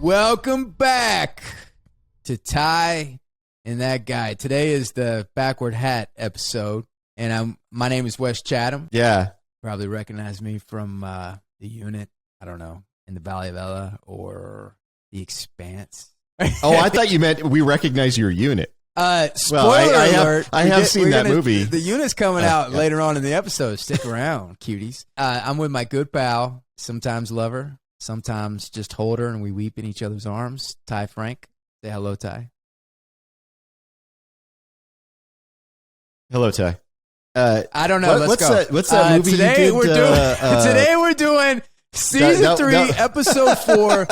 Welcome back to Ty and That Guy. Today is the Backward Hat episode, and my name is Wes Chatham. Yeah. Probably recognize me from the unit, I don't know, in the Valley of Ella or the Expanse. Oh, I thought you meant we recognize your unit. Spoiler alert. I have seen that movie. The unit's coming out later on in the episode. Stick around, cuties. I'm with my good pal, sometimes lover, sometimes just hold her and we weep in each other's arms. Ty Franck. Say hello, Ty. Hello, Ty. I don't know. Let's go. What's that movie today you did? Today we're doing Season 3, Episode 4,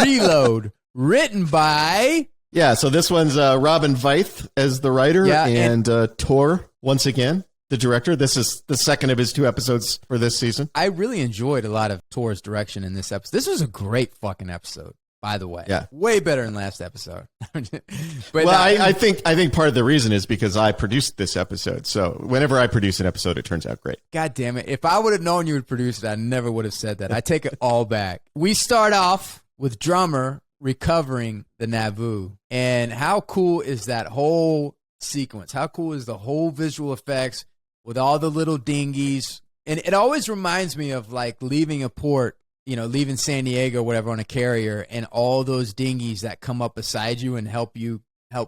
Reload, written by... Yeah, so this one's Robin Veith as the writer, and Tor, once again, the director. This is the second of his 2 episodes for this season. I really enjoyed a lot of Tor's direction in this episode. This was a great fucking episode, by the way. Yeah. Way better than last episode. I think part of the reason is because I produced this episode. So whenever I produce an episode, it turns out great. God damn it. If I would have known you would produce it, I never would have said that. I take it all back. We start off with Drummer recovering the Nauvoo. And how cool is that whole sequence? How cool is the whole visual effects with all the little dinghies? And it always reminds me of like leaving a port, you know, leaving San Diego or whatever on a carrier, and all those dinghies that come up beside you and help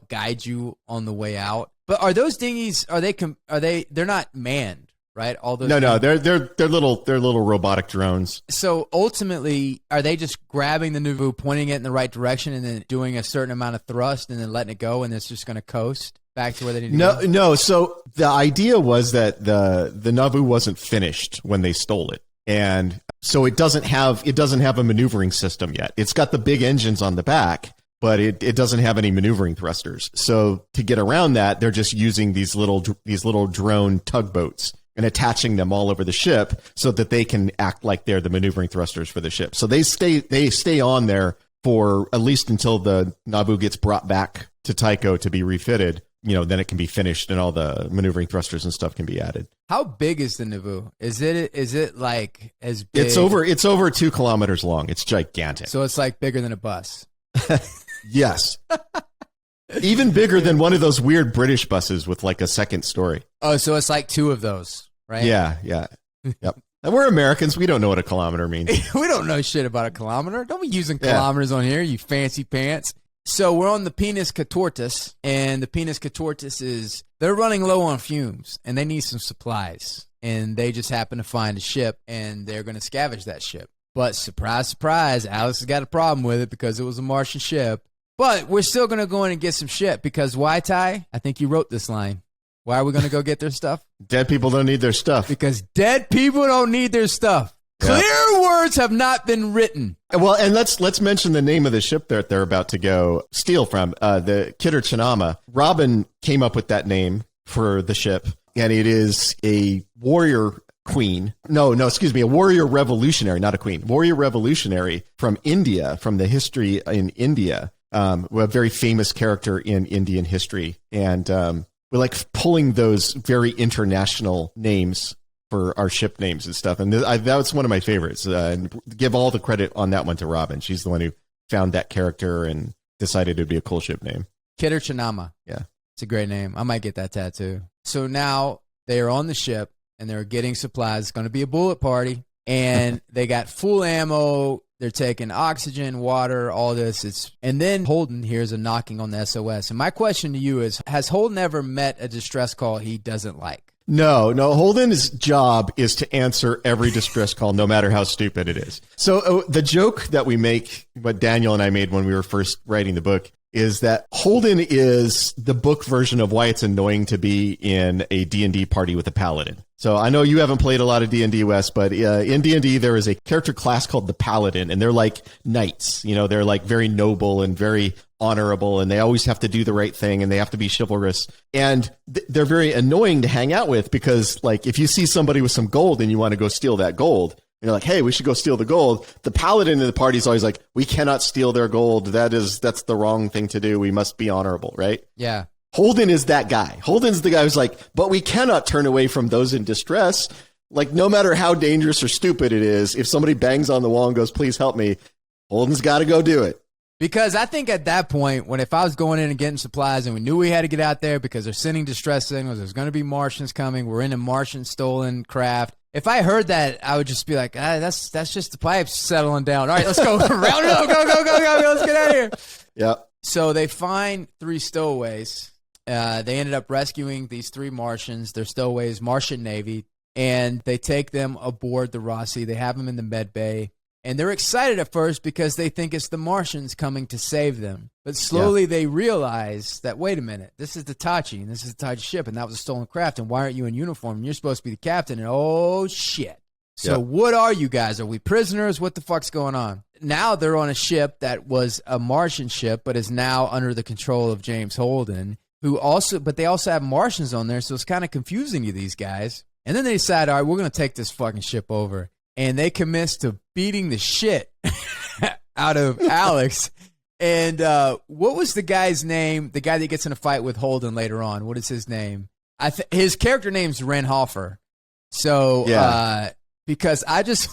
guide you on the way out. But are those dinghies, they're not manned? Right? All those they're little robotic drones. So ultimately, are they just grabbing the Nauvoo, pointing it in the right direction, and then doing a certain amount of thrust, and then letting it go, and it's just going to coast back to where they need to go? No. So the idea was that the Nauvoo wasn't finished when they stole it, and so it doesn't have a maneuvering system yet. It's got the big engines on the back, but it doesn't have any maneuvering thrusters. So to get around that, they're just using these little drone tugboats and attaching them all over the ship so that they can act like they're the maneuvering thrusters for the ship. So they stay on there for at least until the Nauvoo gets brought back to Tycho to be refitted. You know, then it can be finished and all the maneuvering thrusters and stuff can be added. How big is the Nauvoo? Is it like as big? It's over 2 kilometers long. It's gigantic. So it's like bigger than a bus. Yes. Even bigger than one of those weird British buses with like a second story. Oh, so it's like 2 of those, right? Yeah. Yep. And we're Americans. We don't know what a kilometer means. We don't know shit about a kilometer. Don't be using kilometers on here, you fancy pants. So we're on the Penis Catortus, and the Penis Catortus they're running low on fumes, and they need some supplies. And they just happen to find a ship, and they're going to scavenge that ship. But surprise, surprise, Alex has got a problem with it because it was a Martian ship. But we're still going to go in and get some shit because why, Ty? I think you wrote this line. Why are we going to go get their stuff? Dead people don't need their stuff. Because dead people don't need their stuff. Yep. Clear words have not been written. Well, and let's mention the name of the ship that they're about to go steal from, the Kidder Chanama. Robin came up with that name for the ship, and it is a warrior queen. No, excuse me, a warrior revolutionary, not a queen. Warrior revolutionary from India, from the history in India. A very famous character in Indian history. And we like pulling those very international names for our ship names and stuff. And that was one of my favorites. And give all the credit on that one to Robin. She's the one who found that character and decided it would be a cool ship name. Kidder Chanama. Yeah. It's a great name. I might get that tattoo. So now they are on the ship and they're getting supplies. It's going to be a bullet party. And they got full ammo. They're taking oxygen, water, all this. And then Holden hears a knocking on the SOS. And my question to you is, has Holden ever met a distress call he doesn't like? No. Holden's job is to answer every distress call, no matter how stupid it is. So the joke that we make, what Daniel and I made when we were first writing the book, is that Holden is the book version of why it's annoying to be in a D&D party with a Paladin. So I know you haven't played a lot of D&D, Wes, but in D&D there is a character class called the Paladin, and they're like knights. You know, they're like very noble and very honorable, and they always have to do the right thing, and they have to be chivalrous. And they're very annoying to hang out with because, like, if you see somebody with some gold and you want to go steal that gold, and you're like, hey, we should go steal the gold. The Paladin in the party is always like, we cannot steal their gold. That's the wrong thing to do. We must be honorable, right? Yeah. Holden is that guy. Holden's the guy who's like, but we cannot turn away from those in distress. Like, no matter how dangerous or stupid it is, if somebody bangs on the wall and goes, please help me, Holden's got to go do it. Because I think at that point, if I was going in and getting supplies and we knew we had to get out there because they're sending distress signals, there's going to be Martians coming, we're in a Martian stolen craft. If I heard that, I would just be like, that's just the pipes settling down. All right, let's go. Round it up. Go. Let's get out of here. Yep. So they find 3 stowaways. They ended up rescuing these 3 Martians. They're stowaways, Martian Navy, and they take them aboard the Rossi. They have them in the med bay. And they're excited at first because they think it's the Martians coming to save them. But slowly they realize that, wait a minute, this is the Tachi, and this is the Tachi ship, and that was a stolen craft, and why aren't you in uniform? And you're supposed to be the captain, and oh, shit. So what are you guys? Are we prisoners? What the fuck's going on? Now they're on a ship that was a Martian ship, but is now under the control of James Holden, but they also have Martians on there, so it's kind of confusing to these guys. And then they decide, all right, we're going to take this fucking ship over. And they commit to beating the shit out of Alex. And what was the guy's name? The guy that gets in a fight with Holden later on. What is his name? His character name's Ren Hoffer. So because I just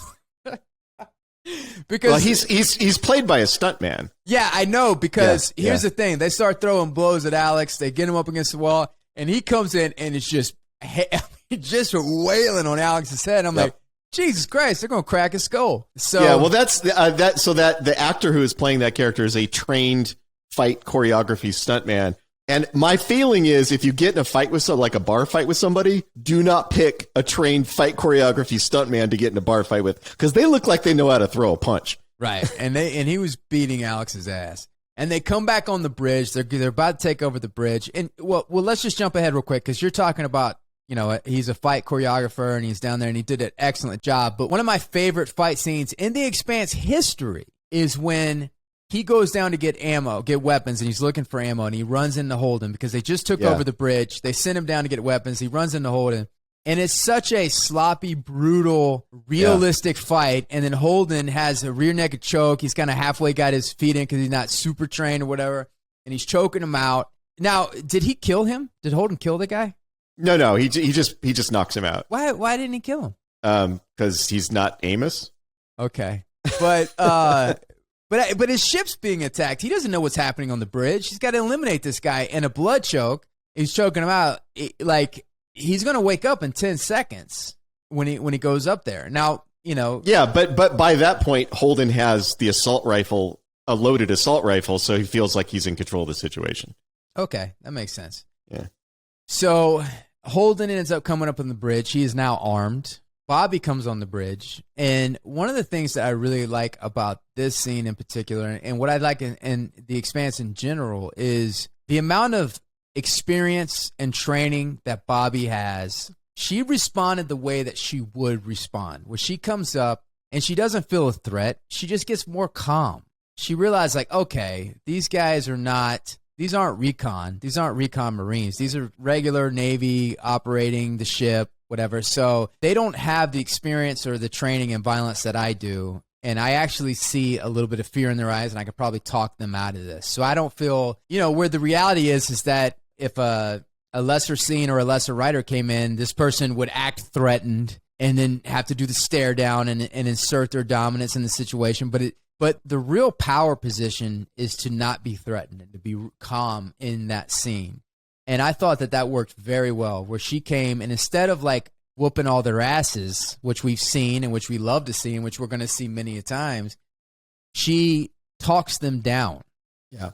because he's played by a stuntman. Yeah, I know. Because here's the thing: they start throwing blows at Alex. They get him up against the wall, and he comes in and it's just wailing on Alex's head. I'm like, Jesus Christ, they're going to crack his skull. So yeah, well, that's the actor who is playing that character is a trained fight choreography stuntman. And my feeling is, if you get in a fight with like a bar fight with somebody, do not pick a trained fight choreography stuntman to get in a bar fight with, because they look like they know how to throw a punch. Right, and he was beating Alex's ass. And they come back on the bridge. They're about to take over the bridge. And well, let's just jump ahead real quick, because you're talking about, he's a fight choreographer, and he's down there, and he did an excellent job. But one of my favorite fight scenes in the Expanse history is when he goes down to get weapons, and he's looking for ammo, and he runs into Holden because they just took over the bridge. They sent him down to get weapons. He runs into Holden, and it's such a sloppy, brutal, realistic fight. And then Holden has a rear naked choke. He's kind of halfway got his feet in because he's not super trained or whatever, and he's choking him out. Now, did he kill him? Did Holden kill the guy? No, he just knocks him out. Why didn't he kill him? Because he's not Amos. Okay, but but his ship's being attacked. He doesn't know what's happening on the bridge. He's got to eliminate this guy in a blood choke. He's choking him out. He's going to wake up in 10 seconds when he goes up there. Now, Yeah, but by that point, Holden has the assault rifle, a loaded assault rifle, so he feels like he's in control of the situation. Okay, that makes sense. Yeah. So Holden ends up coming up on the bridge. He is now armed. Bobbie comes on the bridge. And one of the things that I really like about this scene in particular, and what I like in the Expanse in general, is the amount of experience and training that Bobbie has. She responded the way that she would respond. When she comes up and she doesn't feel a threat, she just gets more calm. She realized, okay, these guys these aren't recon. These aren't recon Marines. These are regular Navy operating the ship, whatever. So they don't have the experience or the training and violence that I do. And I actually see a little bit of fear in their eyes, and I could probably talk them out of this. So I don't feel, where the reality is that if a lesser scene or a lesser writer came in, this person would act threatened and then have to do the stare down and insert their dominance in the situation. But the real power position is to not be threatened and to be calm in that scene. And I thought that worked very well, where she came and instead of whooping all their asses, which we've seen and which we love to see and which we're going to see many a times, she talks them down. Yeah.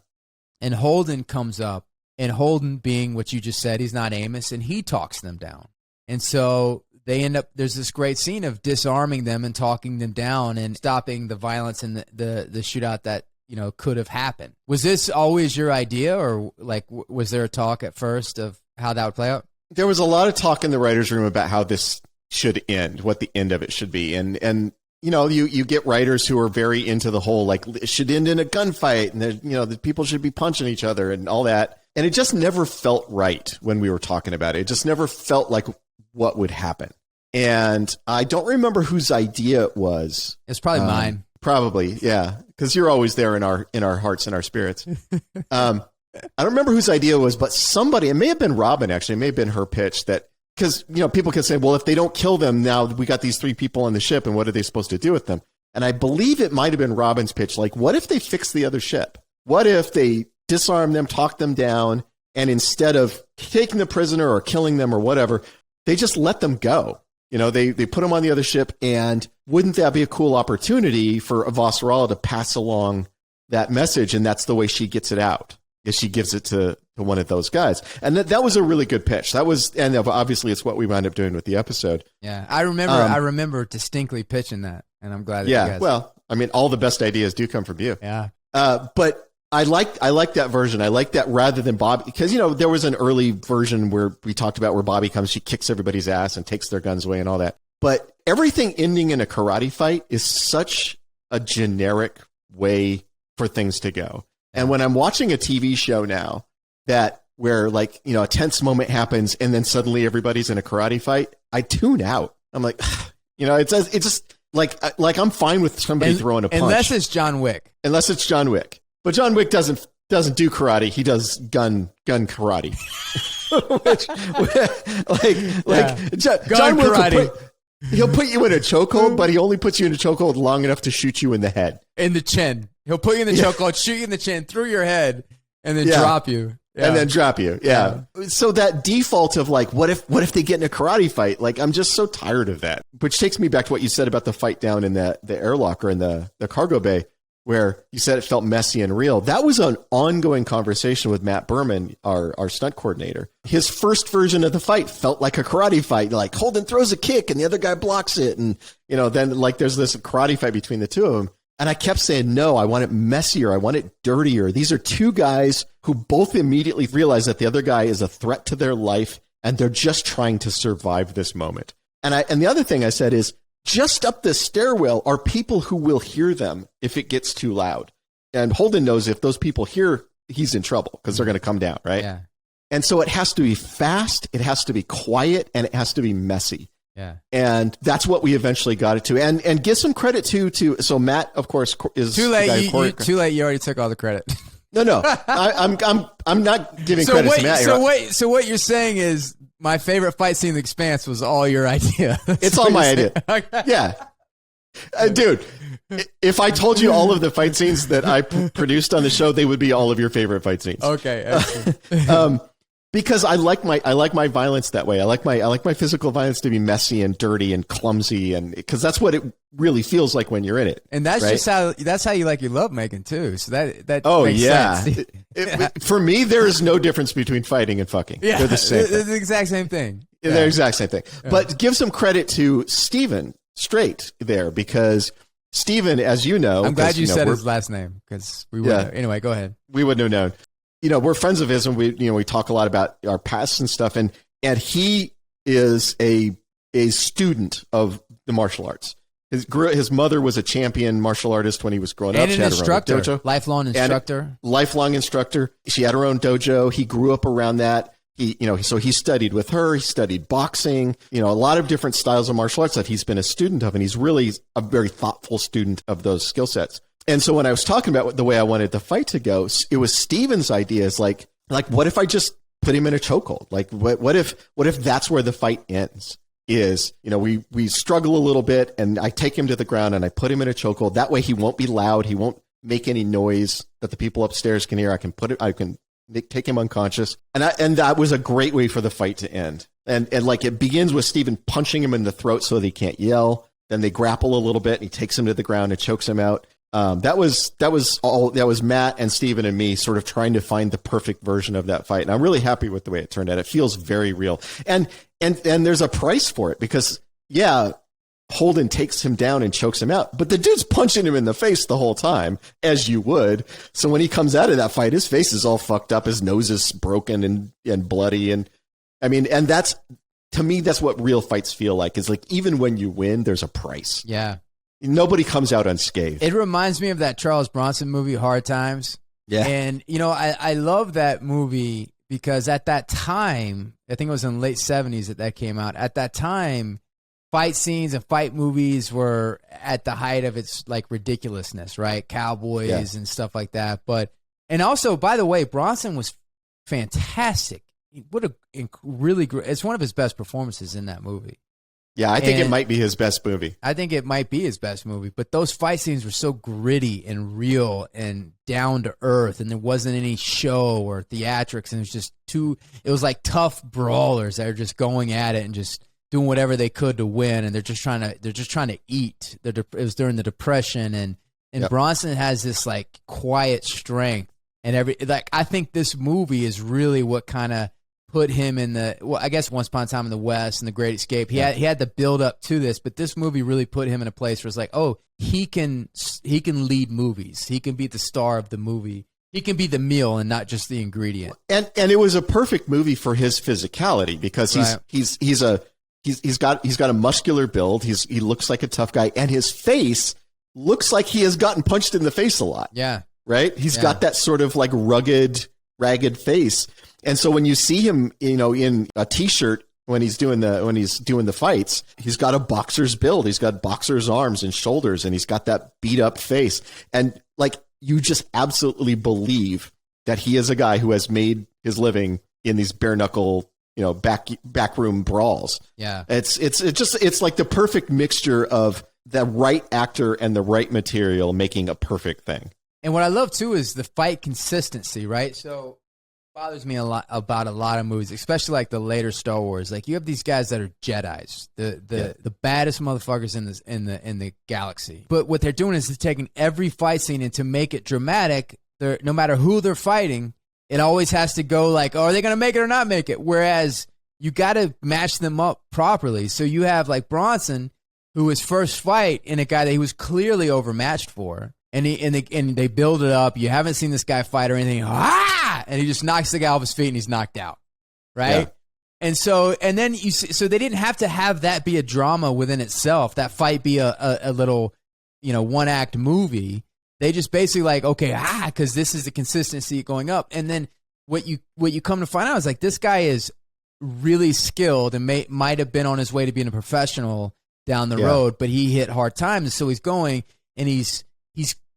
And Holden comes up, and Holden, being what you just said, he's not Amos, and he talks them down. And so they end up, there's this great scene of disarming them and talking them down and stopping the violence and the shootout that, could have happened. Was this always your idea, or was there a talk at first of how that would play out? There was a lot of talk in the writer's room about how this should end, what the end of it should be. And you get writers who are very into the whole, it should end in a gunfight, and the people should be punching each other and all that. And it just never felt right when we were talking about it. It just never felt like what would happen. And I don't remember whose idea it was. It's probably mine. Probably, yeah, because you're always there in our hearts and our spirits. I don't remember whose idea it was, but somebody, it may have been Robin, actually, it may have been her pitch, that because people can say, well, if they don't kill them, now we got these 3 people on the ship, and what are they supposed to do with them? And I believe it might have been Robin's pitch, what if they fix the other ship? What if they disarm them, talk them down, and instead of taking the prisoner or killing them or whatever, they just let them go? You know, they put them on the other ship, and wouldn't that be a cool opportunity for Avasarala to pass along that message? And that's the way she gets it out, is she gives it to one of those guys. And that was a really good pitch. That was, and obviously it's what we wound up doing with the episode. Yeah, I remember distinctly pitching that, and I'm glad that you guys... well, I mean, all the best ideas do come from you. Yeah. But I like that version. I like that rather than Bobbie, because, you know, there was an early version where we talked about where Bobbie comes, she kicks everybody's ass and takes their guns away and all that. But everything ending in a karate fight is such a generic way for things to go. And when I'm watching a TV show now where like, you know, a tense moment happens and then suddenly everybody's in a karate fight, I tune out. I'm like, you know, it's just like I'm fine with somebody throwing a punch. Unless it's John Wick. But John Wick doesn't do karate. He does gun karate. John Wick karate. He'll put you in a chokehold, but he only puts you in a chokehold long enough to shoot you in the head. In the chin. He'll put you in the chokehold, shoot you in the chin, through your head, and then drop you. Yeah. And then drop you. Yeah. So that default of like, what if they get in a karate fight? Like, I'm just so tired of that. Which takes me back to what you said about the fight down in the airlock or in the cargo bay, where you said it felt messy and real. That was an ongoing conversation with Matt Berman, our stunt coordinator. His first version of the fight felt like a karate fight. Like Holden throws a kick and the other guy blocks it. And, you know, then like there's this karate fight between the two of them. And I kept saying, no, I want it messier. I want it dirtier. These are two guys who both immediately realize that the other guy is a threat to their life, and they're just trying to survive this moment. And the other thing I said is, just up the stairwell are people who will hear them if it gets too loud. And Holden knows if those people hear, he's in trouble because they're going to come down, right? Yeah. And so it has to be fast, it has to be quiet, and it has to be messy. Yeah. And that's what we eventually got it to. And give some credit to so Matt, of course, is too late. Too late. You already took all the credit. No. I'm not giving credit to Matt. So what you're saying is my favorite fight scene in The Expanse was all your idea. It's all my idea. Okay. Yeah. Dude, if I told you all of the fight scenes that I produced on the show, they would be all of your favorite fight scenes. Okay. Because I like my violence that way. I like my physical violence to be messy and dirty and clumsy, and because that's what it really feels like when you're in it. And that's right? That's how you like your love making too. So that makes sense. For me, there is no difference between fighting and fucking. Yeah, they're the same. They're the exact same thing. Yeah. They're the exact same thing. Yeah. But give some credit to Steven Straight there, because Steven, as you know, I'm glad you said his last name, because we would. Anyway, go ahead. We wouldn't have known. You know, we're friends of his, and we talk a lot about our pasts and stuff. And he is a student of the martial arts. His mother was a champion martial artist when he was growing up. She had instructor, her own dojo. Lifelong instructor. She had her own dojo. He grew up around that. So he studied with her. He studied boxing. You know, a lot of different styles of martial arts that he's been a student of, and he's really a very thoughtful student of those skill sets. And so when I was talking about the way I wanted the fight to go, it was Steven's idea. Is like, what if I just put him in a chokehold? Like, what if that's where the fight ends? Is, you know, we struggle a little bit, and I take him to the ground and I put him in a chokehold. That way he won't be loud. He won't make any noise that the people upstairs can hear. I can take him unconscious. And that was a great way for the fight to end. And like it begins with Steven punching him in the throat so that he can't yell. Then they grapple a little bit, and he takes him to the ground and chokes him out. That was Matt and Steven and me sort of trying to find the perfect version of that fight. And I'm really happy with the way it turned out. It feels very real. And there's a price for it, because Holden takes him down and chokes him out, but the dude's punching him in the face the whole time, as you would. So when he comes out of that fight, his face is all fucked up. His nose is broken and bloody. And I mean, and to me, that's what real fights feel like, is like, even when you win, there's a price. Yeah. Nobody comes out unscathed. It reminds me of that Charles Bronson movie, Hard Times. Yeah. And, you know, I love that movie because at that time, I think it was in the late 70s that came out. At that time, fight scenes and fight movies were at the height of its, like, ridiculousness, right? Cowboys and stuff like that. And also, by the way, Bronson was fantastic. What a really great, it's one of his best performances in that movie. Yeah, I think it might be his best movie. I think it might be his best movie. But those fight scenes were so gritty and real and down to earth, and there wasn't any show or theatrics, and it was like tough brawlers that are just going at it and just doing whatever they could to win, and they're just trying to eat. It was during the Depression, and Yep. Bronson has this like quiet strength, and I think this movie is really what kind of put him in I guess Once Upon a Time in the West and The Great Escape. He had the build up to this, but this movie really put him in a place where it's like, oh, he can lead movies. He can be the star of the movie. He can be the meal and not just the ingredient. And it was a perfect movie for his physicality because he's got a muscular build. He looks like a tough guy, and his face looks like he has gotten punched in the face a lot. Yeah. Right? He's got that sort of like rugged, ragged face. And so when you see him, in a t-shirt when he's doing the fights, he's got a boxer's build. He's got boxer's arms and shoulders, and he's got that beat up face. And like, you just absolutely believe that he is a guy who has made his living in these bare knuckle, backroom brawls. Yeah. It's like the perfect mixture of the right actor and the right material making a perfect thing. And what I love too is the fight consistency, right? So bothers me a lot about a lot of movies, especially like the later Star Wars. Like, you have these guys that are Jedis, the baddest motherfuckers in the galaxy. But what they're doing is they're taking every fight scene, and to make it dramatic, no matter who they're fighting, it always has to go like, oh, are they going to make it or not make it? Whereas you got to match them up properly. So you have like Bronson, who his first fight in a guy that he was clearly overmatched for. And they build it up. You haven't seen this guy fight or anything. And he just knocks the guy off his feet and he's knocked out. Right? Yeah. And then so they didn't have to have that be a drama within itself. That fight be a little, one act movie. They just basically like, okay, because this is the consistency going up. And then what you come to find out is like, this guy is really skilled and might have been on his way to being a professional down the road, but he hit hard times. So he's going, and he's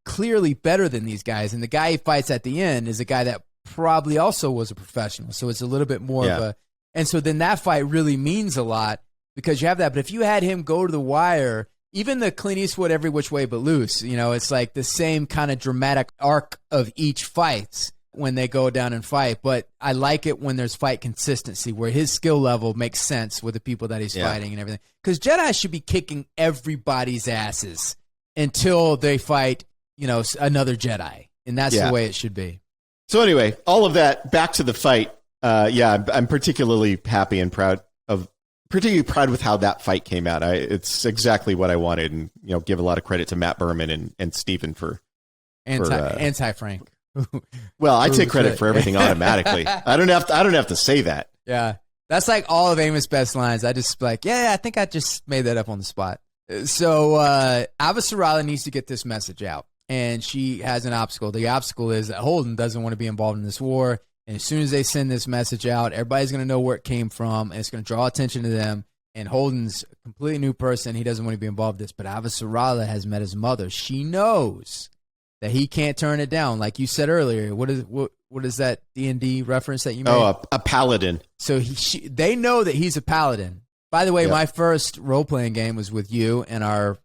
clearly better than these guys. And the guy he fights at the end is a guy that probably also was a professional. So it's a little bit more of a, and so then that fight really means a lot because you have that. But if you had him go to the wire, even the Clint Eastwood Every Which Way But Loose, it's like the same kind of dramatic arc of each fight when they go down and fight. But I like it when there's fight consistency where his skill level makes sense with the people that he's fighting and everything. Because Jedi should be kicking everybody's asses until they fight another Jedi. And that's the way it should be. So anyway, all of that, back to the fight. I'm particularly happy and particularly proud with how that fight came out. It's exactly what I wanted, and give a lot of credit to Matt Berman and Stephen for anti-Frank. Well, I take credit for everything automatically. I don't have to say that. Yeah. That's like all of Amos' best lines. I just like, I think I just made that up on the spot. So Avasarala needs to get this message out. And she has an obstacle. The obstacle is that Holden doesn't want to be involved in this war. And as soon as they send this message out, everybody's going to know where it came from, and it's going to draw attention to them. And Holden's a completely new person. He doesn't want to be involved in this. But Avasarala has met his mother. She knows that he can't turn it down. Like you said earlier, what is that D&D reference that you made? Oh, a paladin. So they know that he's a paladin. By the way, my first role-playing game was with you and our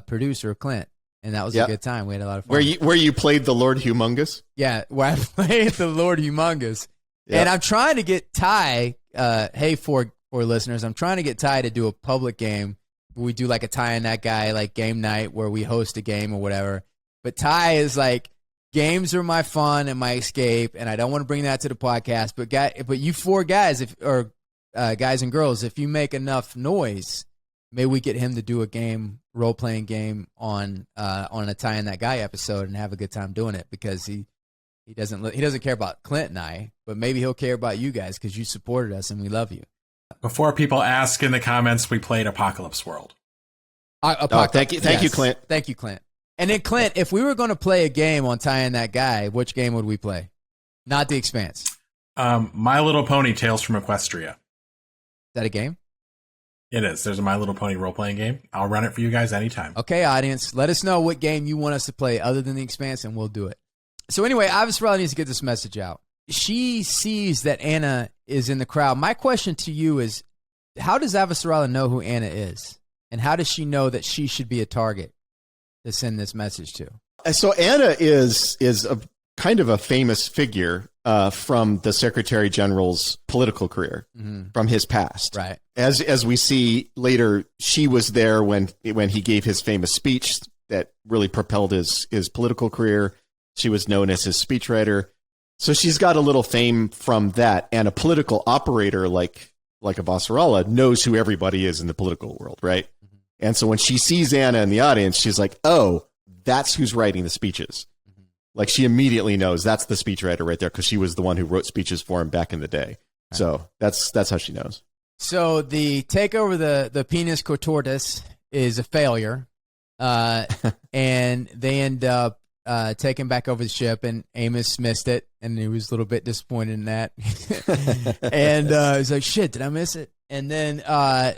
producer, Clint. And that was a good time. We had a lot of fun. Where you played the Lord Humongous? Yeah, where I played the Lord Humongous. Yep. And I'm trying to get Ty, for listeners, I'm trying to get Ty to do a public game. We do like a Ty and that guy, like game night where we host a game or whatever. But Ty is like, games are my fun and my escape, and I don't want to bring that to the podcast. But you four guys, guys and girls, if you make enough noise, maybe we get him to do a role-playing game on a Ty and that guy episode and have a good time doing it, because he doesn't care about Clint and I, but maybe he'll care about you guys because you supported us and we love you. Before people ask in the comments, we played Apocalypse World. Thank you, Clint. Thank you, Clint. And then Clint, if we were going to play a game on Ty and that guy, which game would we play? Not The Expanse. My Little Pony: Tales from Equestria. Is that a game? It is. There's a My Little Pony role-playing game. I'll run it for you guys anytime. Okay, audience. Let us know what game you want us to play other than The Expanse, and we'll do it. So anyway, Avasarala needs to get this message out. She sees that Anna is in the crowd. My question to you is, how does Avasarala know who Anna is? And how does she know that she should be a target to send this message to? So Anna is a kind of a famous figure from the Secretary General's political career, from his past. Right. As we see later, she was there when he gave his famous speech that really propelled his political career. She was known as his speechwriter. So she's got a little fame from that. And a political operator like Avasarala knows who everybody is in the political world, right? Mm-hmm. And so when she sees Anna in the audience, she's like, oh, that's who's writing the speeches. Mm-hmm. Like she immediately knows that's the speechwriter right there because she was the one who wrote speeches for him back in the day. Right. So that's how she knows. So the takeover, the penis cotortus is a failure. And they end up taking back over the ship, and Amos missed it, and he was a little bit disappointed in that. And he's like, shit, did I miss it? And then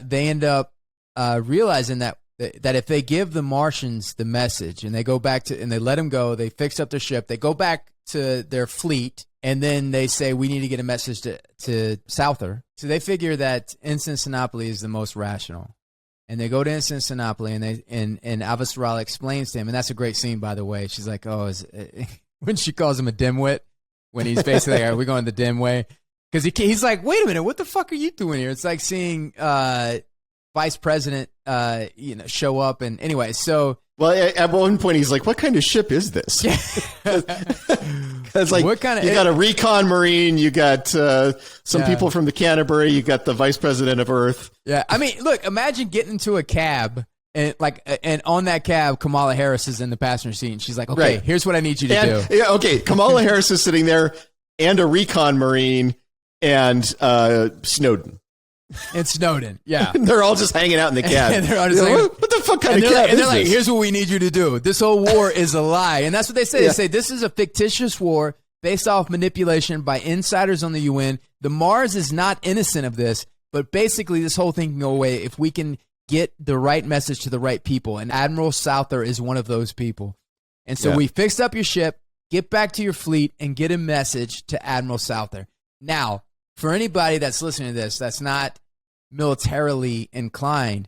they end up realizing that if they give the Martians the message and they go back to, and they let them go, they fix up their ship, they go back to their fleet, and then they say, we need to get a message to Souther. So they figure that Instance-Sinopoli is the most rational. And they go to Instance-Sinopoli, and Avasarala explains to him, and that's a great scene, by the way. She's like, when she calls him a dimwit, when he's basically like, we're going the dim way. Because he's like, wait a minute, what the fuck are you doing here? It's like seeing Vice President show up, and anyway, so... Well, at one point, he's like, what kind of ship is this? It's like, what kind of, you got a recon marine, you got some people from the Canterbury, you got the Vice President of Earth. Yeah, I mean, look, imagine getting into a cab, and on that cab, Kamala Harris is in the passenger seat, and she's like, okay, right. Here's what I need you to do. Yeah, okay, Kamala Harris is sitting there, and a recon marine, and Snowden. And Snowden, yeah. They're all just hanging out in the cab. And they're all just what the fuck kind of cab and they're is like, this? here's what we need you to do. This whole war is a lie. And that's what they say. Yeah. They say this is a fictitious war based off manipulation by insiders on the UN. The Mars is not innocent of this, but basically this whole thing can go away if we can get the right message to the right people. And Admiral Souther is one of those people. And so we fixed up your ship, get back to your fleet, and get a message to Admiral Souther. Now, for anybody that's listening to this, that's not militarily inclined,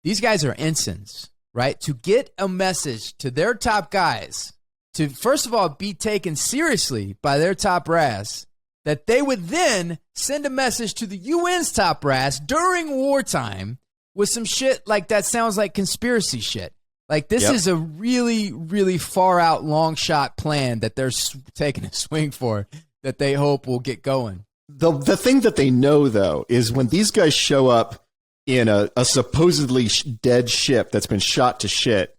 these guys are ensigns, right? To get a message to their top guys, to first of all be taken seriously by their top brass, that they would then send a message to the UN's top brass during wartime with some shit like that sounds like conspiracy shit. Like this is a really, really far out long shot plan that they're taking a swing for that they hope will get going. The thing that they know, though, is when these guys show up in a supposedly dead ship that's been shot to shit,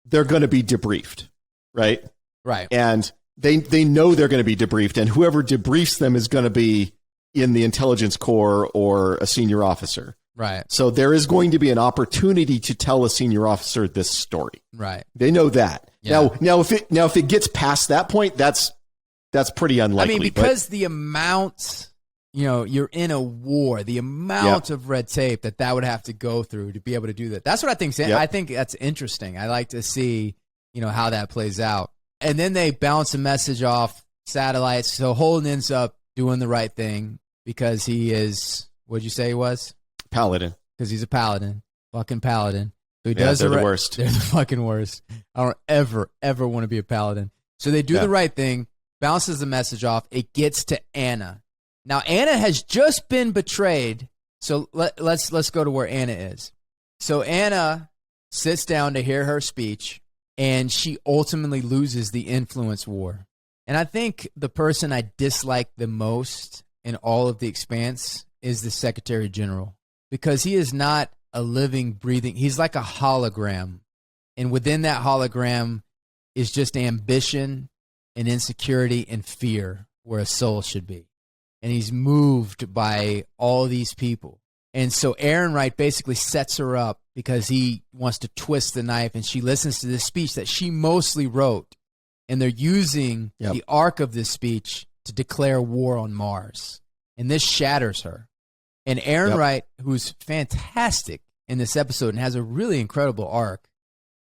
they're going to be debriefed, right? Right. And they know they're going to be debriefed, and whoever debriefs them is going to be in the intelligence corps or a senior officer. Right. So there is going to be an opportunity to tell a senior officer this story. Right. They know that. Yeah. Now if it gets past that point, that's pretty unlikely. I mean, because the amount, you're in a war, the amount of red tape that would have to go through to be able to do that. That's what I think. I think that's interesting. I like to see, how that plays out. And then they bounce a message off satellites. So Holden ends up doing the right thing because he is, what'd you say he was? Paladin. Because he's a paladin. Fucking paladin. So he does they're the worst. They're the fucking worst. I don't ever want to be a paladin. So they do the right thing, bounces the message off. It gets to Anna. Now, Anna has just been betrayed. So let's go to where Anna is. So Anna sits down to hear her speech, and she ultimately loses the influence war. And I think the person I dislike the most in all of the Expanse is the Secretary General, because he is not a living, breathing, he's like a hologram. And within that hologram is just ambition and insecurity and fear where a soul should be. And he's moved by all these people. And so Aaron Wright basically sets her up because he wants to twist the knife, and she listens to this speech that she mostly wrote. And they're using the arc of this speech to declare war on Mars. And this shatters her. And Aaron Wright, who's fantastic in this episode and has a really incredible arc,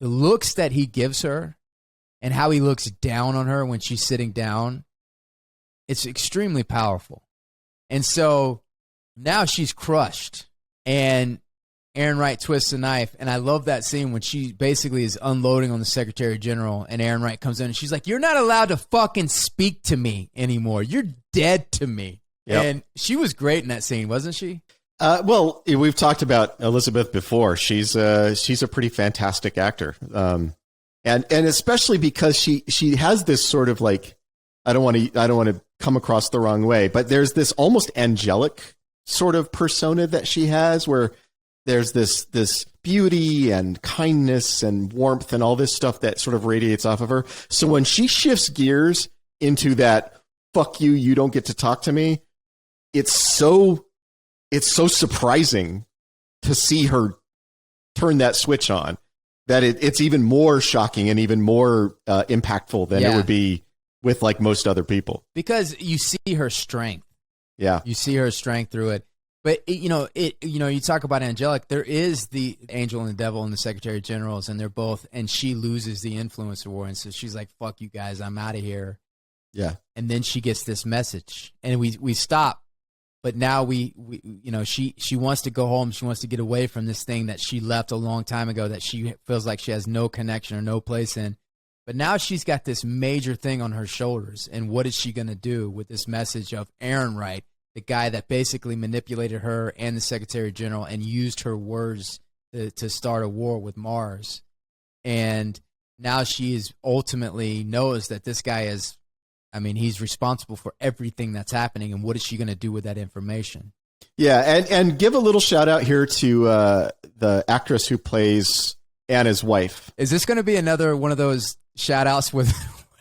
the looks that he gives her and how he looks down on her when she's sitting down, it's extremely powerful. And so now she's crushed. and Aaron Wright twists the knife, and I love that scene when she basically is unloading on the Secretary General, and Aaron Wright comes in, and she's like, "You're not allowed to fucking speak to me anymore. You're dead to me." Yep. And she was great in that scene, wasn't she? Well, we've talked about Elizabeth before. She's a pretty fantastic actor, and especially because she has this sort of like, I don't want to come across the wrong way, but there's this almost angelic sort of persona that she has, where there's this beauty and kindness and warmth and all this stuff that sort of radiates off of her. So when she shifts gears into that, fuck you, you don't get to talk to me, it's so surprising to see her turn that switch on that it's even more shocking and even more impactful than it would be with like most other people. Because you see her strength. Yeah. You see her strength through it. But, you talk about angelic. There is the angel and the devil and the Secretary Generals, and they're both, and she loses the influence war. And so she's like, fuck you guys, I'm out of here. Yeah. And then she gets this message, and we stop. But now she wants to go home. She wants to get away from this thing that she left a long time ago that she feels like she has no connection or no place in. But now she's got this major thing on her shoulders. And what is she going to do with this message of Aaron Wright, the guy that basically manipulated her and the Secretary General and used her words to start a war with Mars? And now she is ultimately knows that this guy is, he's responsible for everything that's happening. And what is she going to do with that information? Yeah, and give a little shout out here to the actress who plays Anna's wife. Is this going to be another one of those shout outs with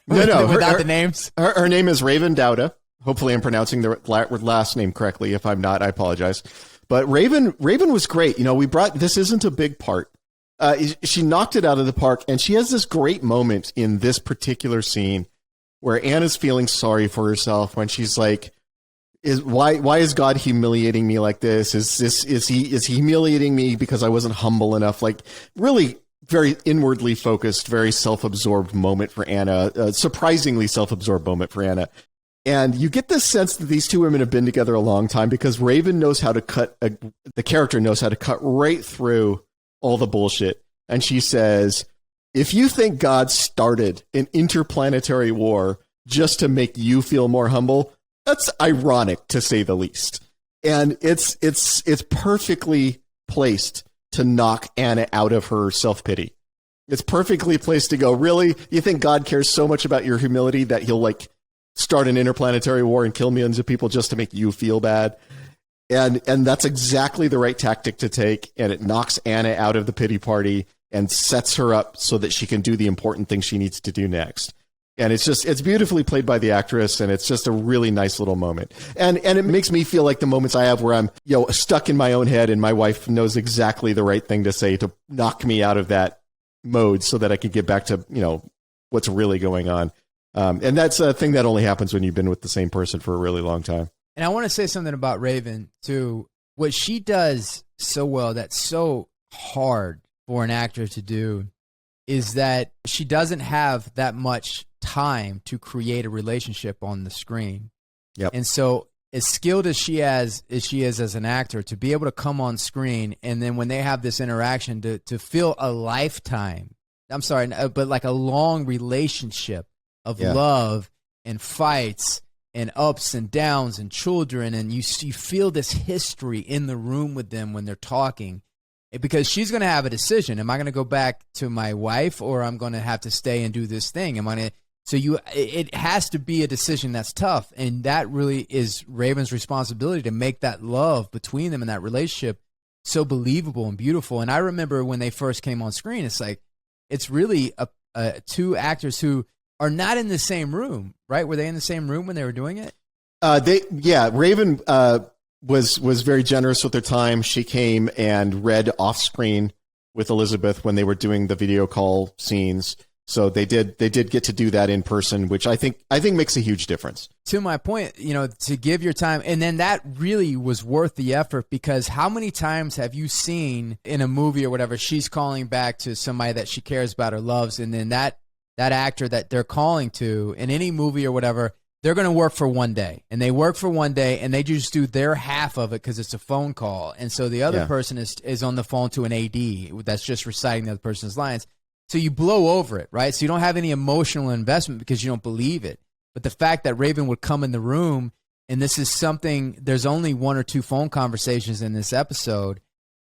no, without the names? Her name is Raven Dowda. Hopefully I'm pronouncing the last name correctly. If I'm not, I apologize. But Raven was great. This isn't a big part. She knocked it out of the park, and she has this great moment in this particular scene where Anna's feeling sorry for herself when she's like, why is God humiliating me like this? Is he humiliating me because I wasn't humble enough? Like, really very inwardly focused, very self-absorbed moment for Anna, a surprisingly self-absorbed moment for Anna. And you get this sense that these two women have been together a long time because Raven knows how to the character knows how to cut right through all the bullshit. And she says, if you think God started an interplanetary war just to make you feel more humble, that's ironic to say the least. And it's perfectly placed to knock Anna out of her self-pity. It's perfectly placed to go, really? You think God cares so much about your humility that he'll like start an interplanetary war and kill millions of people just to make you feel bad? And that's exactly the right tactic to take, and it knocks Anna out of the pity party and sets her up so that she can do the important thing she needs to do next. And it's beautifully played by the actress, and it's just a really nice little moment. And it makes me feel like the moments I have where I'm stuck in my own head, and my wife knows exactly the right thing to say to knock me out of that mode so that I can get back to what's really going on. And that's a thing that only happens when you've been with the same person for a really long time. And I want to say something about Raven, too. What she does so well, that's so hard for an actor to do, is that she doesn't have that much time to create a relationship on the screen. Yep. And so as skilled as she is as an actor, to be able to come on screen and then when they have this interaction to feel a lifetime, but like a long relationship of love and fights and ups and downs and children, and you feel this history in the room with them when they're talking, because she's going to have a decision. Am I going to go back to my wife, or I'm going to have to stay and do this thing? It has to be a decision that's tough, and that really is Raven's responsibility to make that love between them and that relationship so believable and beautiful. And I remember when they first came on screen, it's really two actors who are not in the same room, right? Were they in the same room when they were doing it? Raven was very generous with her time. She came and read off screen with Elizabeth when they were doing the video call scenes. So they did get to do that in person, which I think makes a huge difference. To my point, to give your time, and then that really was worth the effort, because how many times have you seen in a movie or whatever, she's calling back to somebody that she cares about or loves, and then that actor that they're calling to in any movie or whatever, they're going to work for one day, and they work for one day, and they just do their half of it because it's a phone call. And so the other person is on the phone to an AD that's just reciting the other person's lines. So you blow over it, right? So you don't have any emotional investment because you don't believe it. But the fact that Raven would come in the room, and this is something, there's only 1 or 2 phone conversations in this episode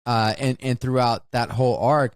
and throughout that whole arc,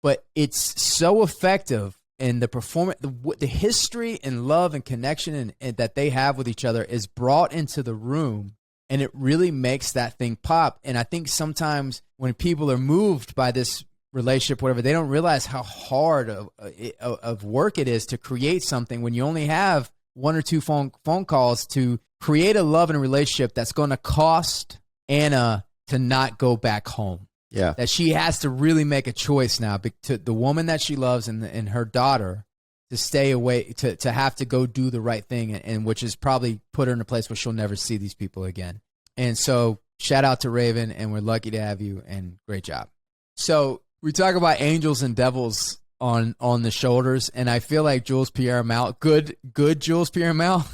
but it's so effective. And the performance, the history and love and connection and that they have with each other is brought into the room, and it really makes that thing pop. And I think sometimes when people are moved by this relationship, whatever, they don't realize how hard of work it is to create something when you only have 1 or 2 phone calls to create a love and a relationship that's going to cost Anna to not go back home. Yeah. That she has to really make a choice now to the woman that she loves and her daughter to stay away, to have to go do the right thing, and which is probably put her in a place where she'll never see these people again. And so shout out to Raven, and we're lucky to have you, and great job. So we talk about angels and devils on the shoulders, and I feel like Jules Pierre Mal, good Jules Pierre Mal,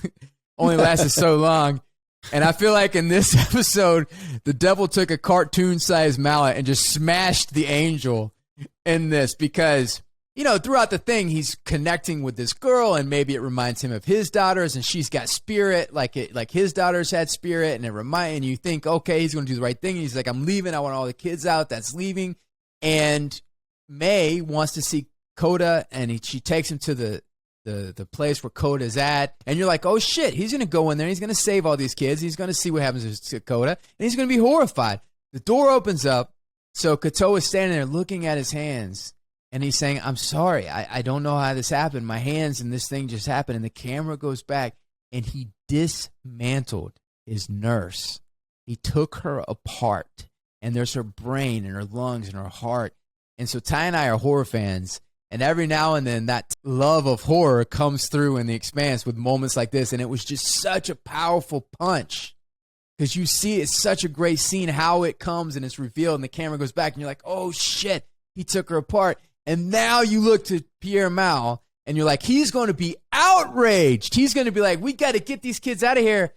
only lasted so long. And I feel like in this episode, the devil took a cartoon-sized mallet and just smashed the angel in this because, throughout the thing, he's connecting with this girl, and maybe it reminds him of his daughters, and she's got spirit, like his daughters had spirit, and you think, okay, he's going to do the right thing. And he's like, I'm leaving. I want all the kids out. That's leaving. And May wants to see Coda, and she takes him to the place where Coda's at, and you're like, oh shit, he's going to go in there, he's going to save all these kids, he's going to see what happens to Coda, and he's going to be horrified. The door opens up, so Kato is standing there looking at his hands, and he's saying, I'm sorry, I don't know how this happened, my hands and this thing just happened, and the camera goes back, and he dismantled his nurse. He took her apart, and there's her brain and her lungs and her heart. And so Ty and I are horror fans, and every now and then that love of horror comes through in The Expanse with moments like this. And it was just such a powerful punch because you see it's such a great scene how it comes and it's revealed and the camera goes back and you're like, oh shit, he took her apart. And now you look to Pierre Mal and you're like, he's going to be outraged. He's going to be like, we got to get these kids out of here.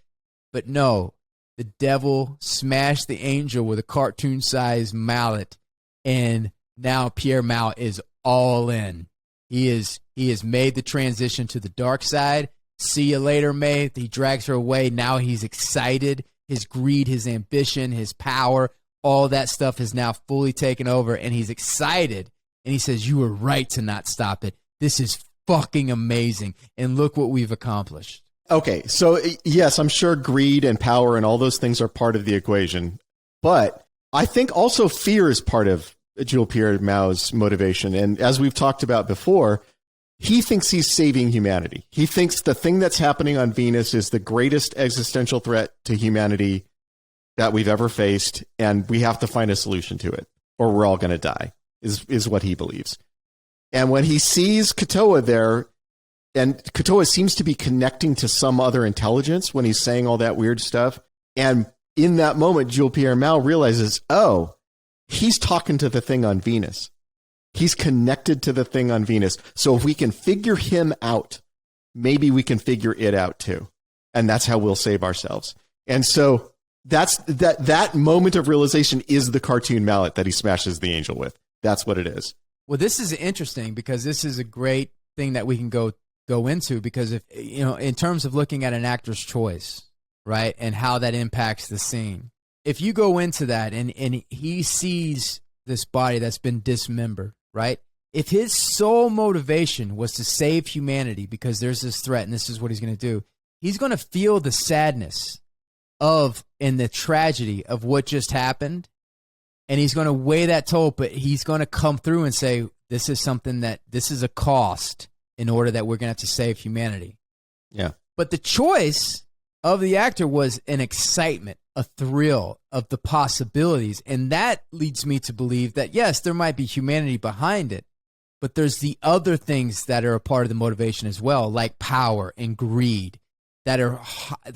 But no, the devil smashed the angel with a cartoon-sized mallet. And now Pierre Mal is all in. He has made the transition to the dark side. See you later, May. He drags her away. Now he's excited. His greed, his ambition, his power, all that stuff has now fully taken over, and he's excited. And he says, you were right to not stop it. This is fucking amazing. And look what we've accomplished. Okay, so yes, I'm sure greed and power and all those things are part of the equation. But I think also fear is part of Jules Pierre Mao's motivation. And as we've talked about before, he thinks he's saving humanity. He thinks the thing that's happening on Venus is the greatest existential threat to humanity that we've ever faced, and we have to find a solution to it, or we're all going to die, is what he believes. And when he sees Katoa there, and Katoa seems to be connecting to some other intelligence when he's saying all that weird stuff, and in that moment, Jules Pierre Mao realizes, oh, he's talking to the thing on Venus. He's connected to the thing on Venus. So if we can figure him out, maybe we can figure it out too. And that's how we'll save ourselves. And so that moment of realization is the cartoon mallet that he smashes the angel with. That's what it is. Well, this is interesting because this is a great thing that we can go into, because if, in terms of looking at an actor's choice, right, and how that impacts the scene. If you go into that and he sees this body that's been dismembered, right? If his sole motivation was to save humanity because there's this threat and this is what he's going to do, he's going to feel the sadness and the tragedy of what just happened, and he's going to weigh that toll, but he's going to come through and say, this is a cost in order that we're going to have to save humanity. Yeah. But the choice of the actor was an excitement, a thrill of the possibilities. And that leads me to believe that, yes, there might be humanity behind it, but there's the other things that are a part of the motivation as well, like power and greed,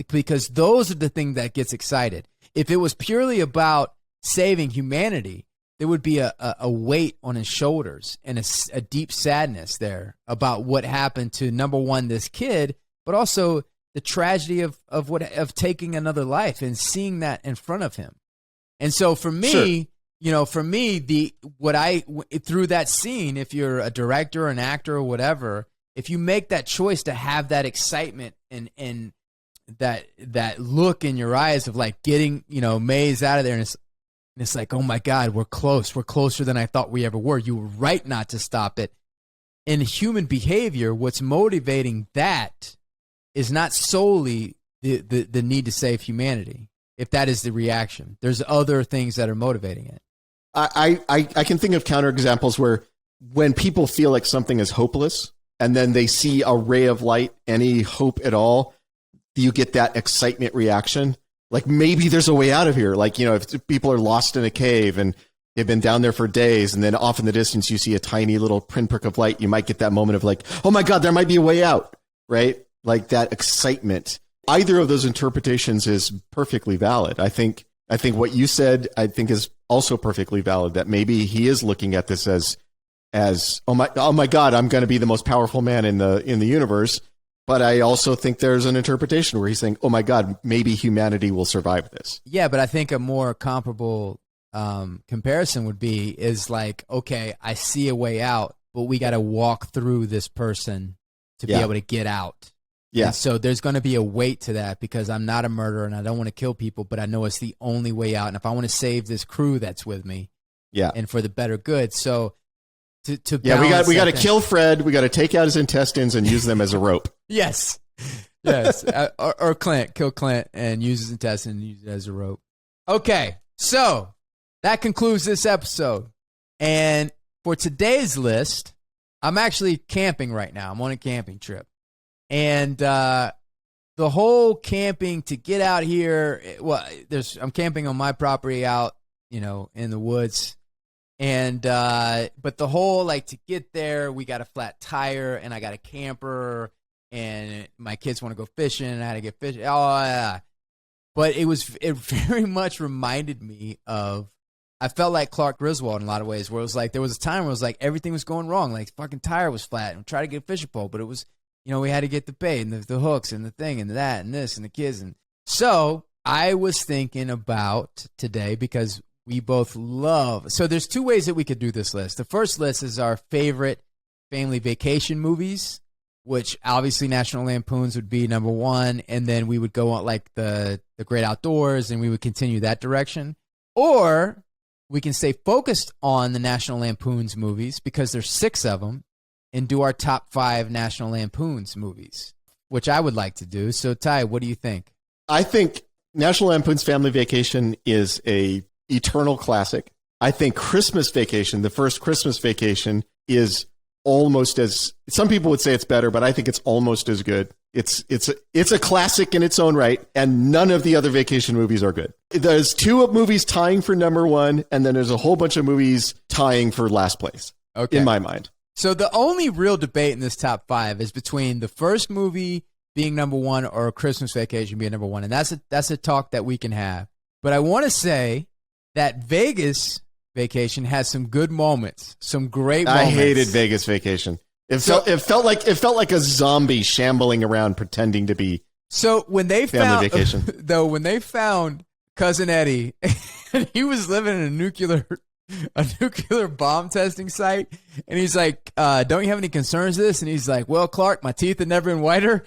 because those are the things that gets excited. If it was purely about saving humanity, there would be a weight on his shoulders and a deep sadness there about what happened to, number one, this kid, but also the tragedy of taking another life and seeing that in front of him. And so for me, through that scene, if you're a director, an actor, or whatever, if you make that choice to have that excitement and that look in your eyes of like getting, Maze out of there, and it's like, oh my God, we're close. We're closer than I thought we ever were. You were right not to stop it. In human behavior, what's motivating that is not solely the need to save humanity. If that is the reaction, there's other things that are motivating it. I can think of counterexamples where when people feel like something is hopeless and then they see a ray of light, any hope at all, you get that excitement reaction. Like maybe there's a way out of here. Like, if people are lost in a cave and they've been down there for days and then off in the distance you see a tiny little pinprick of light, you might get that moment of like, oh my God, there might be a way out, right? Like that excitement. Either of those interpretations is perfectly valid. I think what you said, I think is also perfectly valid, that maybe he is looking at this as oh my God, I'm going to be the most powerful man in the universe. But I also think there's an interpretation where he's saying, oh my God, maybe humanity will survive this. Yeah, but I think a more comparable comparison is like, okay, I see a way out, but we got to walk through this person to be able to get out. Yeah. And so there's going to be a weight to that because I'm not a murderer and I don't want to kill people, but I know it's the only way out. And if I want to save this crew that's with me, and for the better good, so to we got to kill Fred. We got to take out his intestines and use them as a rope. Yes. Or Clint, kill Clint and use his intestine and use it as a rope. Okay, so that concludes this episode. And for today's list, I'm actually camping right now. I'm on a camping trip. And the whole camping to get out here, I'm camping on my property out, in the woods. And but the whole to get there, we got a flat tire and I got a camper and my kids want to go fishing and I had to get fishing. Oh yeah. But it very much reminded me of, I felt like Clark Griswold in a lot of ways, where it was like there was a time where it was like everything was going wrong, like fucking tire was flat and try to get a fishing pole, but it was, we had to get the bait and the hooks and the thing and that and this and the kids. And so I was thinking about today, because we both love, so there's two ways that we could do this list. The first list is our favorite family vacation movies, which obviously National Lampoons would be number one, and then we would go on like the Great Outdoors, and we would continue that direction. Or we can stay focused on the National Lampoons movies, because there's 6 of them, and do our top 5 National Lampoons movies, which I would like to do. So Ty, what do you think? I think National Lampoon's Family Vacation is a eternal classic. I think Christmas Vacation, the first Christmas Vacation, is almost as, some people would say it's better, but I think it's almost as good. It's a classic in its own right, and none of the other vacation movies are good. There's 2 movies tying for number 1, and then there's a whole bunch of movies tying for last place, in my mind. So the only real debate in this top 5 is between the first movie being number 1 or Christmas Vacation being number 1, and that's a talk that we can have. But I want to say that Vegas Vacation has some good moments, some great moments. I hated Vegas Vacation. It felt like a zombie shambling around pretending to be. So when they Family Vacation, though, when they found Cousin Eddie, and he was living in a nuclear bomb testing site, and he's like, "Don't you have any concerns with this?" And he's like, "Well, Clark, my teeth have never been whiter.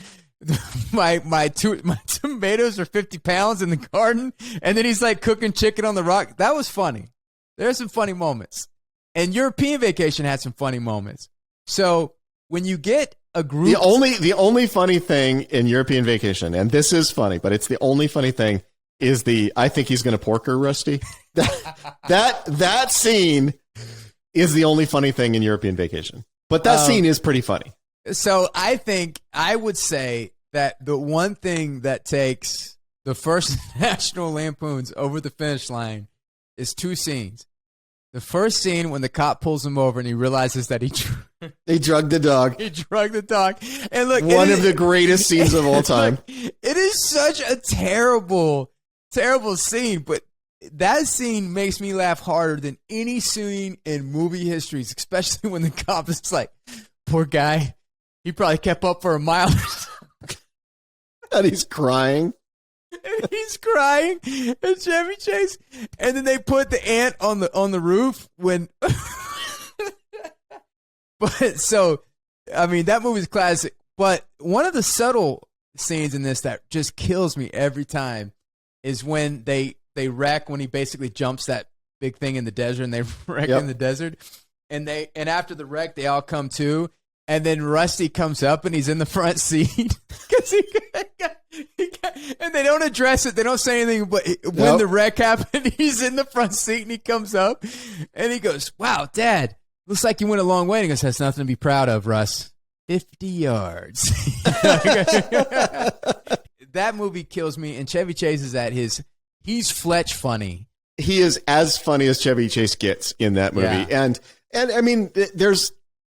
my tomatoes are 50 pounds in the garden," and then he's like cooking chicken on the rock. That was funny. There's some funny moments. And European Vacation had some funny moments. So when you get a group, the only funny thing in European Vacation, and this is funny, but it's the only funny thing, is I think he's going to pork her, Rusty. That scene is the only funny thing in European Vacation. But that scene is pretty funny. So I would say that the one thing that takes the first National Lampoons over the finish line is 2 scenes. The first scene when the cop pulls him over and he realizes that he drugged the dog. He drugged the dog. And look, one of the greatest scenes of all time. Look, it is such a terrible, terrible scene, but that scene makes me laugh harder than any scene in movie histories, especially when the cop is like, "Poor guy, he probably kept up for a mile." And he's crying. And he's crying, and Chevy Chase, and then they put the ant on the roof when. But so, I mean, that movie's classic. But one of the subtle scenes in this that just kills me every time is when they wreck, when he basically jumps that big thing in the desert, and they wreck in the desert, and after the wreck they all come to, and then Rusty comes up and he's in the front seat because and they don't address it, they don't say anything, but when the wreck happened, he's in the front seat and he comes up and he goes, "Wow, Dad, looks like you went a long way." And he goes, "That's nothing to be proud of, Russ. 50 yards." That movie kills me, and Chevy Chase is he's Fletch funny. He is as funny as Chevy Chase gets in that movie. Yeah. And I mean,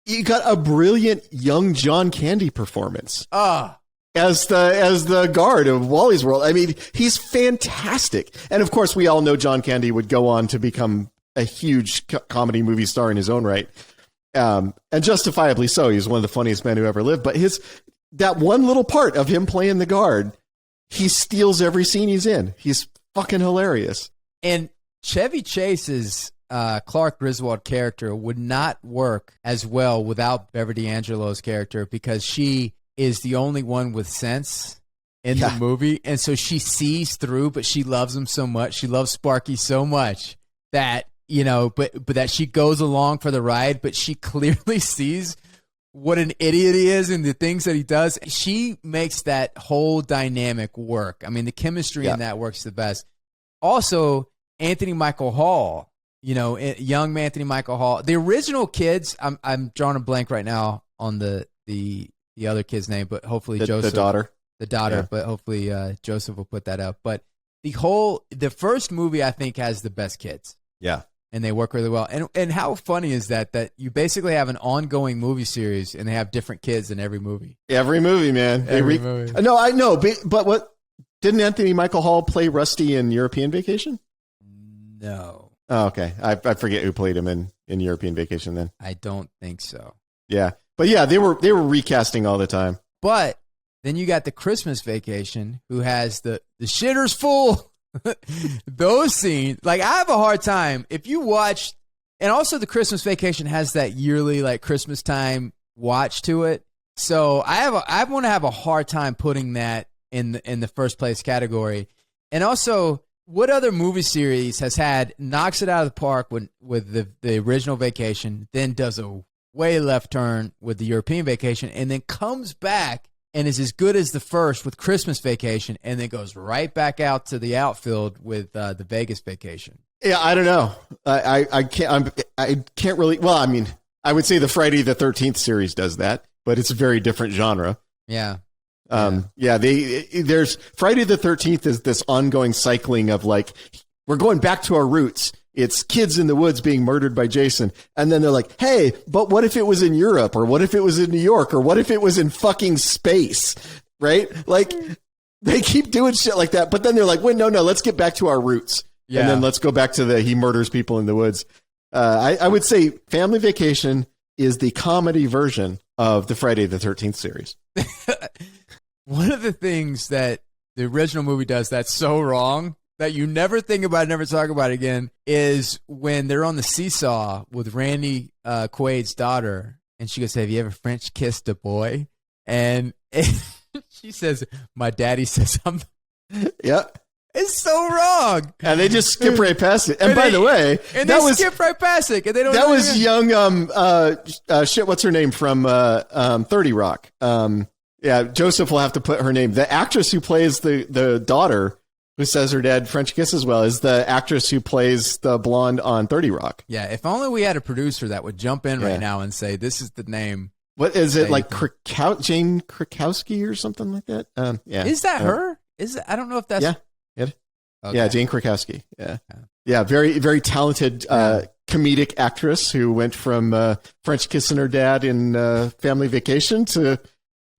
you got a brilliant young John Candy performance. As the guard of Wally's World. I mean, he's fantastic. And of course, we all know John Candy would go on to become a huge comedy movie star in his own right. And justifiably so. He's one of the funniest men who ever lived. But that one little part of him playing the guard, he steals every scene he's in. He's fucking hilarious. And Chevy Chase's Clark Griswold character would not work as well without Beverly D'Angelo's character, because she is the only one with sense in the movie. And so she sees through, but she loves him so much. She loves Sparky so much that, but that she goes along for the ride, but she clearly sees what an idiot he is and the things that he does. She makes that whole dynamic work. I mean, the chemistry in that works the best. Also, Anthony Michael Hall, young Anthony Michael Hall. The original kids, I'm drawing a blank right now on the other kid's name, but hopefully Joseph. The daughter, but hopefully Joseph will put that up. But the first movie, I think, has the best kids. Yeah. And they work really well. And how funny is that you basically have an ongoing movie series and they have different kids in every movie. Every movie, man. Movie. No, I know, but what? Didn't Anthony Michael Hall play Rusty in European Vacation? No. Oh, okay. I forget who played him in European Vacation then. I don't think so. Yeah. But yeah, they were recasting all the time. But then you got the Christmas Vacation, who has the shitters full. Those scenes, like, I have a hard time if you watch, and also the Christmas Vacation has that yearly like Christmas time watch to it. So I want to have a hard time putting that in the first place category. And also, what other movie series knocks it out of the park with the original Vacation, then does a way left turn with the European Vacation, and then comes back and is as good as the first with Christmas Vacation, and then goes right back out to the outfield with the Vegas Vacation? Yeah, I don't know. I can't really. Well, I mean, I would say the Friday the 13th series does that, but it's a very different genre. Yeah. There's Friday the 13th is this ongoing cycling of like, we're going back to our roots. It's kids in the woods being murdered by Jason. And then they're like, hey, but what if it was in Europe? Or what if it was in New York? Or what if it was in fucking space? Right? Like, they keep doing shit like that. But then they're like, wait, no, let's get back to our roots. Yeah. And then let's go back to he murders people in the woods. I would say Family Vacation is the comedy version of the Friday the 13th series. One of the things that the original movie does that's so wrong that you never think about, never talk about again, is when they're on the seesaw with Randy Quaid's daughter, and she goes, "Have you ever French kissed a boy?" And she says, "My daddy says I'm." Yep. It's so wrong. And they just skip right past it. And by the way, skip right past it. And they don't. That was young. What's her name from 30 Rock? Yeah, Joseph will have to put her name. The actress who plays the daughter, who says her dad French kisses well, is the actress who plays the blonde on 30 Rock. Yeah, if only we had a producer that would jump in right now and say, "This is the name." What is it, like Jane Krakowski or something like that? Yeah, is that her? I don't know if that's Okay. Yeah, Jane Krakowski. Yeah, very very talented comedic actress who went from French kissing her dad in Family Vacation to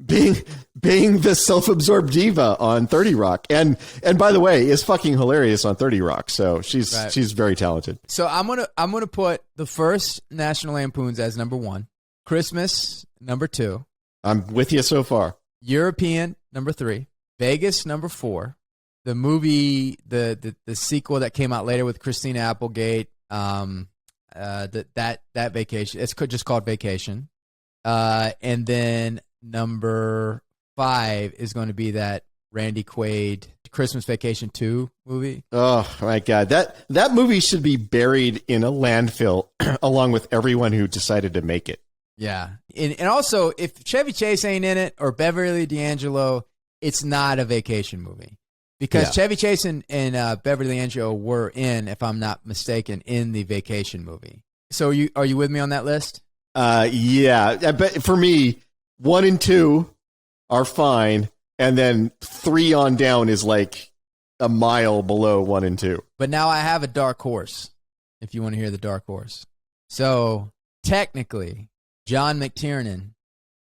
being the self-absorbed diva on 30 Rock, and by the way, is fucking hilarious on 30 Rock. So she's very talented. So I'm gonna put the first National Lampoons as number 1, Christmas number 2. I'm with you so far. European number 3, Vegas, number 4. The movie, the sequel that came out later with Christina Applegate, that Vacation. It's just called Vacation. And then number 5 is going to be that Randy Quaid Christmas Vacation 2 movie. Oh my God. That movie should be buried in a landfill along with everyone who decided to make it. Yeah. And also, if Chevy Chase ain't in it or Beverly D'Angelo, it's not a vacation movie. Because Chevy Chase and Beverly D'Angelo were in, if I'm not mistaken, in the Vacation movie. So are you with me on that list? Yeah. But for me, 1 and 2 are fine. And then 3 on down is like a mile below 1 and 2. But now I have a dark horse, if you want to hear the dark horse. So technically, John McTiernan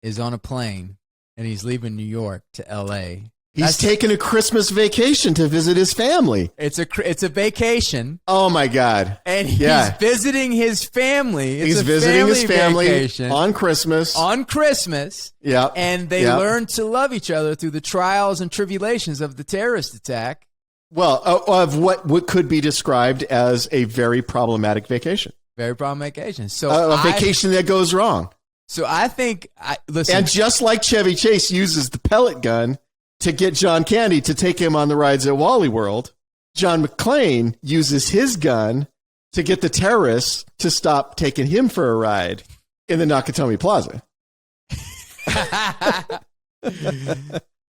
is on a plane and he's leaving New York to L.A. He's taking a Christmas vacation to visit his family. It's a vacation. Oh my God! And he's visiting his family. He's visiting his family on Christmas. On Christmas. Yeah. And they learn to love each other through the trials and tribulations of the terrorist attack. Well, of what could be described as a very problematic vacation. Very problematic vacation. So a vacation that goes wrong. So I think, listen. And just like Chevy Chase uses the pellet gun to get John Candy to take him on the rides at Wally World, John McClane uses his gun to get the terrorists to stop taking him for a ride in the Nakatomi Plaza.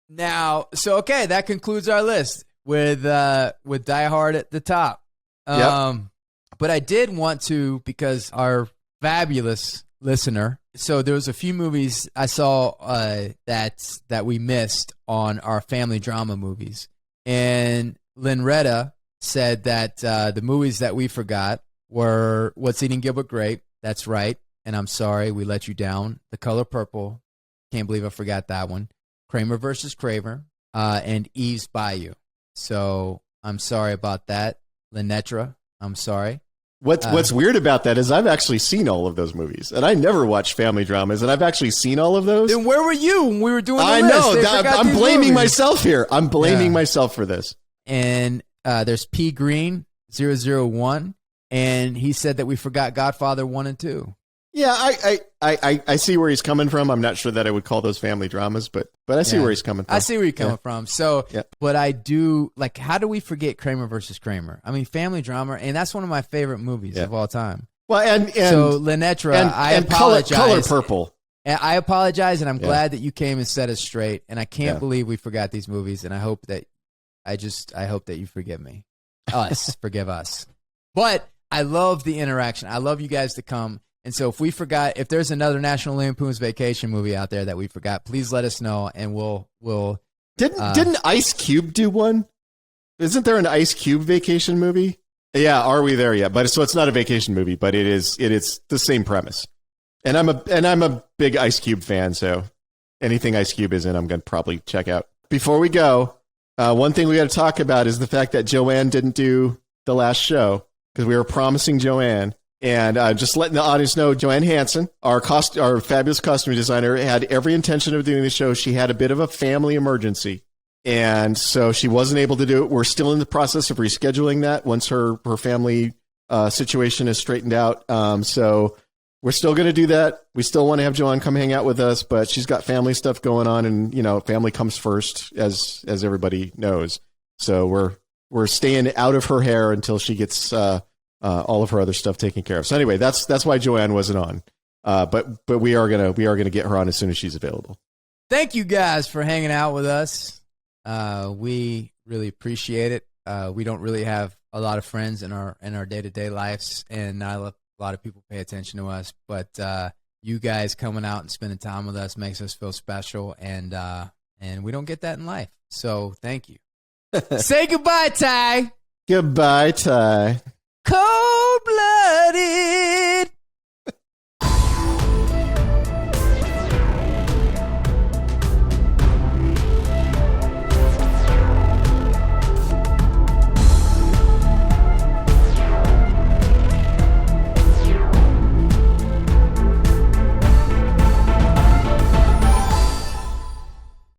Now, so okay, that concludes our list with Die Hard at the top. But I did want to, because our fabulous listener. So there was a few movies I saw that we missed on our family drama movies, and Lynretta said that the movies that we forgot were What's Eating Gilbert Grape. That's right, and I'm sorry we let you down. The Color Purple. Can't believe I forgot that one. Kramer versus Kramer, and Eve's Bayou. So I'm sorry about that, Lynetta. I'm sorry. What's weird about that is I've actually seen all of those movies, and I never watch family dramas, and I've actually seen all of those. Then where were you when we were doing the I list? know. I'm blaming myself here. I'm blaming myself for this. And there's P. Green 001, and he said that we forgot Godfather 1 and 2. Yeah, I see where he's coming from. I'm not sure that I would call those family dramas, but I see where he's coming from. I see where you're coming from. So, but I do, like, how do we forget Kramer versus Kramer? I mean, family drama, and that's one of my favorite movies of all time. Well, and so Lynetta, I apologize. Color Purple. And I apologize, and I'm glad that you came and set us straight. And I can't believe we forgot these movies, and I hope that I hope that you forgive me. Forgive us. But I love the interaction. I love you guys to come. And so if there's another National Lampoon's Vacation movie out there that we forgot, please let us know, and we'll Didn't Ice Cube do one? Isn't there an Ice Cube vacation movie? Yeah, Are We There Yet? But so it's not a vacation movie, but it is the same premise. And I'm a big Ice Cube fan, so anything Ice Cube is in, I'm going to probably check out. Before we go, one thing we got to talk about is the fact that Joanne didn't do the last show, because we were promising Joanne. And just letting the audience know, Joanne Hansen, our fabulous costume designer, had every intention of doing the show. She had a bit of a family emergency, and so she wasn't able to do it. We're still in the process of rescheduling that once her family situation is straightened out. So we're still going to do that. We still want to have Joanne come hang out with us, but she's got family stuff going on, and family comes first, as everybody knows. So we're staying out of her hair until she gets all of her other stuff taken care of. So anyway, that's why Joanne wasn't on. But we are gonna get her on as soon as she's available. Thank you guys for hanging out with us. We really appreciate it. We don't really have a lot of friends in our day-to-day lives, and not a lot of people pay attention to us. But you guys coming out and spending time with us makes us feel special, and we don't get that in life. So thank you. Say goodbye, Ty. Goodbye, Ty. Cold-blooded.